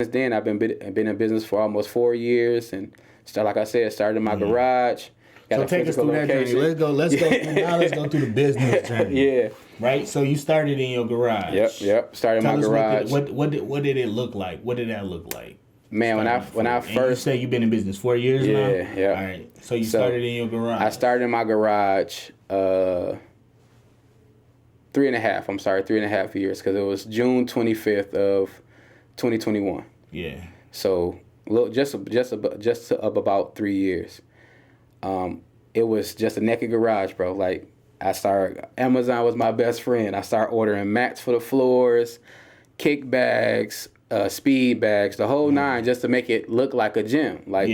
Since then, I've been in business for almost 4 years, and like I said, started in my garage. Got So a take us physical through that journey. location. Let's go through now. Let's go through the business journey. Yeah. Right. So you started in your garage. Yep. Started in my garage. What did it look like? What did that look like? Man, when I And you first say you've been in business 4 years now. Yeah. All right. So you started in your garage. I started in my garage 3.5 years, because it was June 25th of 2021. Yeah. So just up about 3 years. It was just a naked garage, bro. Like, Amazon was my best friend. I started ordering mats for the floors, kick bags, speed bags, the whole nine, just to make it look like a gym. Like,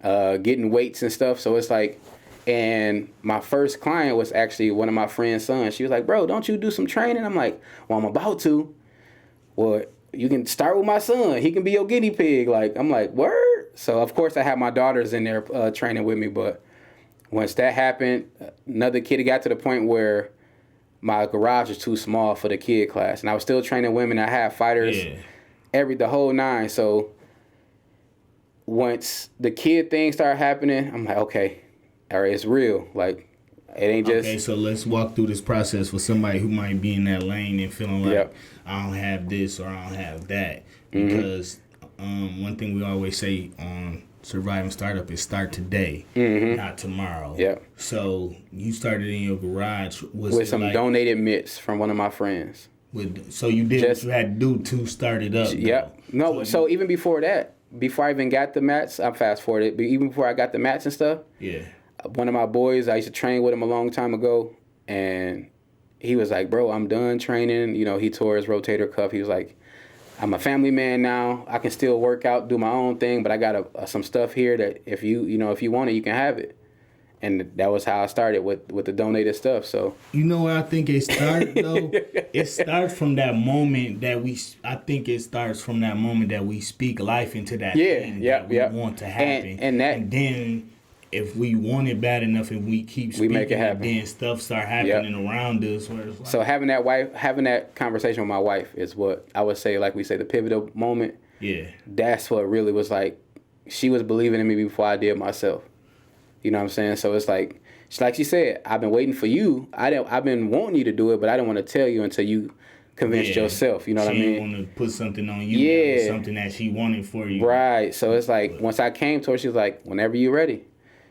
getting weights and stuff. So it's like, and my first client was actually one of my friend's sons. She was like, bro, don't you do some training? I'm like, well, I'm about to. Well, you can start with my son. He can be your guinea pig. Like, I'm like, word? So, of course, I had my daughters in there training with me. But once that happened, another kid got to the point where my garage was too small for the kid class. And I was still training women. I had fighters, the whole nine. So once the kid thing started happening, I'm like, okay, all right, it's real. Like, it ain't just... Okay, so let's walk through this process for somebody who might be in that lane and feeling like, I don't have this or I don't have that. Because one thing we always say on Surviving Startup is start today, not tomorrow. Yep. So you started in your garage. With some donated mitts from one of my friends. So you did what you had to do to start it up. Yep. No, so even before that, before I even got the mats, I'm fast forwarded, but even before I got the mats and stuff, one of my boys, I used to train with him a long time ago, and he was like, bro, I'm done training. You know, he tore his rotator cuff. He was like, I'm a family man now. I can still work out, do my own thing, but I got some stuff here that if you want it, you can have it. And that was how I started with the donated stuff. So you know where I think it started though? It starts from that moment that we speak life into that thing that we want to happen. And then if we want it bad enough and we keep speaking, make it happen. Then stuff start happening around us. Where it's like, so having that conversation with my wife is what I would say, like we say, the pivotal moment. Yeah. That's what really was like, she was believing in me before I did myself. You know what I'm saying? So it's like she said, I've been waiting for you. I've been wanting you to do it, but I didn't want to tell you until you convinced yourself. You know what I mean? She didn't want to put something on you. That was something that she wanted for you. Right. So it's like, once I came to her, she was like, whenever you're ready.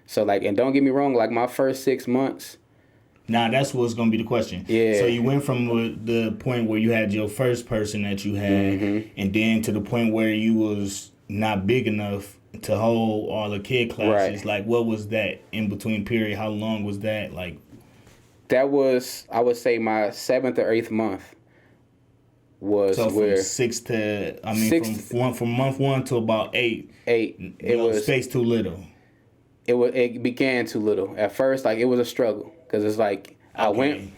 So like, and don't get me wrong, like my first 6 months. Now that's what's gonna be the question. Yeah. So you went from the point where you had your first person that you had, and then to the point where you was not big enough to hold all the kid classes. Like, what was that in between period? How long was that? Like, that was, I would say, my 7th or 8th month was so where from month 1 to about 8. It was space too little. It began too little at first. Like, it was a struggle, because it's like I went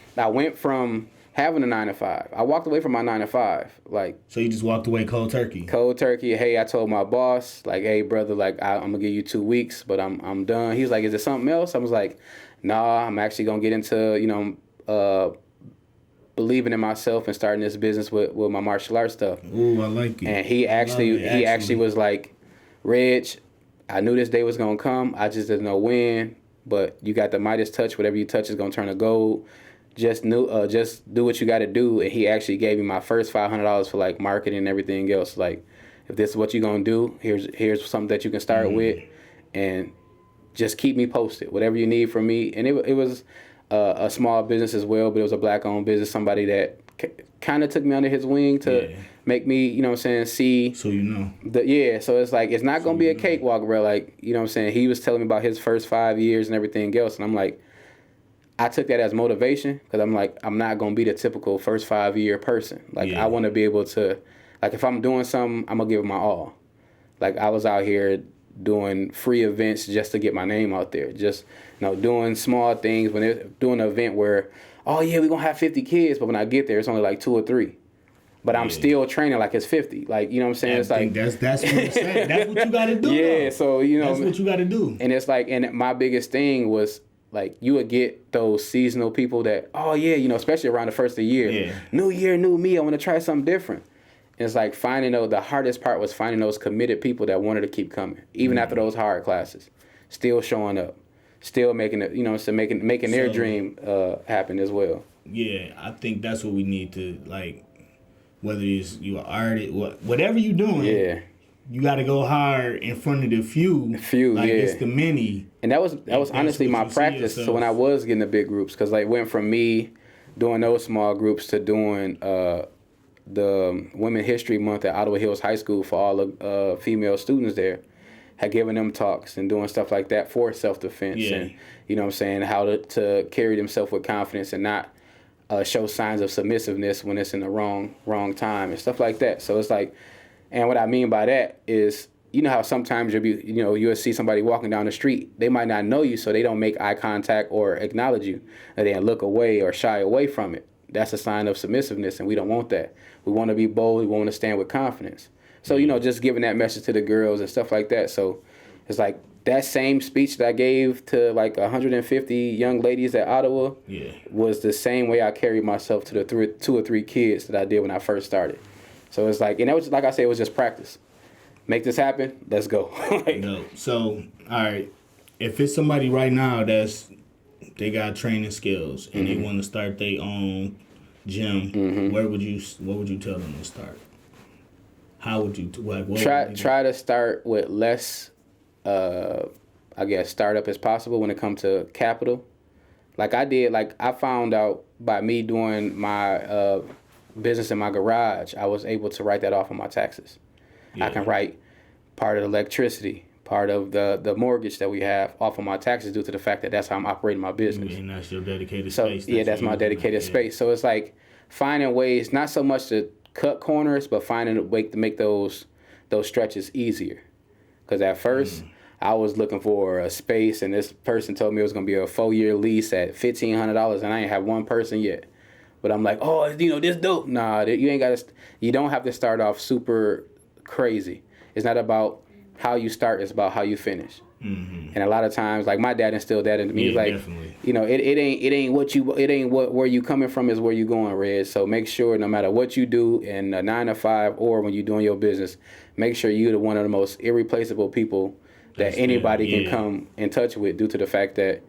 from having a 9-to-5. I walked away from my 9-to-5. Like, so you just walked away cold turkey. Cold turkey. Hey, I told my boss, like, hey brother, like I'm gonna give you 2 weeks, but I'm done. He was like, is there something else? I was like, nah, I'm actually gonna get into believing in myself and starting this business with my martial arts stuff. Ooh, I like it. And he actually was like, Reg, I knew this day was gonna come. I just didn't know when. But you got the Midas touch. Whatever you touch is gonna turn to gold. Just do what you got to do. And he actually gave me my first $500 for like marketing and everything else. Like, if this is what you're gonna do, here's something that you can start with, and just keep me posted. Whatever you need from me. And it was a small business as well, but it was a black-owned business. Somebody that kind of took me under his wing to make me, you know what I'm saying, see. So you know. So it's like, it's not going to be a cakewalk, bro. Like, you know what I'm saying? He was telling me about his first 5 years and everything else. And I'm like, I took that as motivation, because I'm like, I'm not going to be the typical first 5-year person. Like, I want to be able to, like, if I'm doing something, I'm going to give it my all. Like, I was out here doing free events just to get my name out there. Just, doing small things. When they're doing an event where, oh yeah, we're going to have 50 kids, but when I get there, it's only like 2 or 3. But I'm still training like it's 50. Like, you know what I'm saying? It's like, that's what I'm saying. That's what you got to do. Yeah, though. so, that's what you got to do. And it's like, and my biggest thing was, like, you would get those seasonal people that, oh yeah, especially around the first of the year. New year, new me, I want to try something different. It's like the hardest part was finding those committed people that wanted to keep coming, even after those hard classes, still showing up, still making it, so making their dream happen as well. Yeah, I think that's what we need to, like, whether you are artist, whatever you're doing. Yeah. You got to go hard in front of the few. Like, it's the many. And that was honestly my practice. So when I was getting the big groups, because like went from me doing those small groups to doing the Women History Month at Ottawa Hills High School for all the female students there, had given them talks and doing stuff like that for self-defense and, how to carry themselves with confidence and not show signs of submissiveness when it's in the wrong time and stuff like that. So it's like, and what I mean by that is, how sometimes you'll see somebody walking down the street. They might not know you, so they don't make eye contact or acknowledge you. And they look away or shy away from it. That's a sign of submissiveness, and we don't want that. We want to be bold. We want to stand with confidence. So, just giving that message to the girls and stuff like that. So it's like that same speech that I gave to like 150 young ladies at Ottawa was the same way I carried myself to the 2 or 3 kids that I did when I first started. So it's like, and that was, like I said, it was just practice. Make this happen, let's go. No. So, all right, if it's somebody right now they got training skills and they want to start their own gym, what would you tell them to start? How would you try to start with less, startup as possible when it comes to capital. Like I did, I found out by me doing my business in my garage, I was able to write that off on my taxes. Yeah. I can write part of the electricity, part of the mortgage that we have off of my taxes due to the fact that that's how I'm operating my business. And that's your dedicated space. Yeah, that's my dedicated space. So it's like finding ways, not so much to cut corners, but finding a way to make those stretches easier. Because at first, I was looking for a space, and this person told me it was going to be a 4-year lease at $1,500, and I ain't have one person yet. But I'm like, oh, this dope. Nah, you don't have to start off super crazy. It's not about how you start, it's about how you finish. Mm-hmm. And a lot of times, like my dad instilled that into me. He's like, definitely. It ain't where you coming from is where you going, Reg. So make sure no matter what you do in a 9 to 5 or when you're doing your business, make sure you're one of the most irreplaceable people that anybody can come in touch with due to the fact that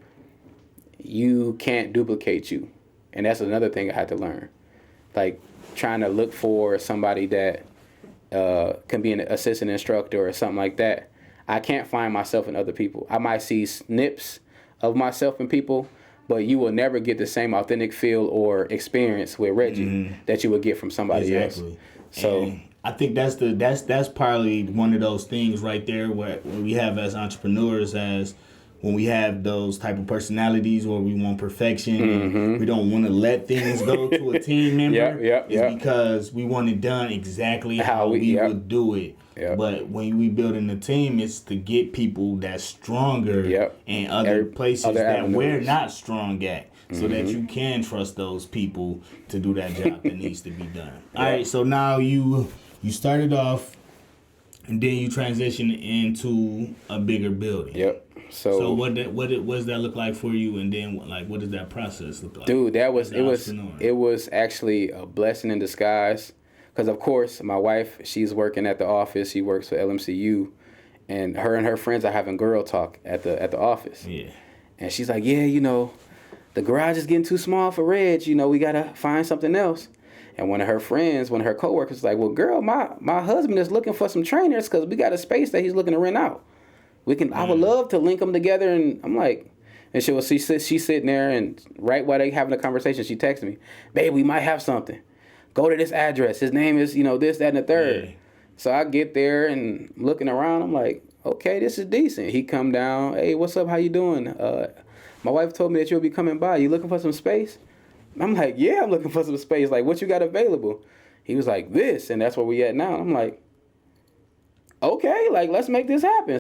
you can't duplicate you. And that's another thing I had to learn. Like trying to look for somebody that can be an assistant instructor or something like that. I can't find myself in other people. I might see snips of myself in people, but you will never get the same authentic feel or experience with Reggie that you would get from somebody else. So and I think that's probably one of those things right there where we have as entrepreneurs, as when we have those type of personalities where we want perfection, we don't want to let things go to a team member. It's because we want it done exactly how we would do it. Yep. But when we building a team, it's to get people that's stronger in other places that we're not strong at, so that you can trust those people to do that job that needs to be done. All right, so now you started off, and then you transitioned into a bigger building. Yep. So what does that look like for you, and then what does that process look like? Dude, it was actually a blessing in disguise. Because, of course, my wife, she's working at the office. She works for LMCU. And her friends are having girl talk at the office. Yeah. And she's like, the garage is getting too small for Reg. We got to find something else. And one of her coworkers was like, well, girl, my husband is looking for some trainers because we got a space that he's looking to rent out. I would love to link them together. And I'm like, and she's sitting there, and right while they having a conversation, she texted me, babe, we might have something. Go to this address. His name is, this, that, and the third. Yeah. So I get there and looking around, I'm like, okay, this is decent. He come down, hey, what's up? How you doing? My wife told me that you'll be coming by. You looking for some space? I'm like, yeah, I'm looking for some space. Like, what you got available? He was like, this, and that's where we at now. I'm like, okay, like, let's make this happen.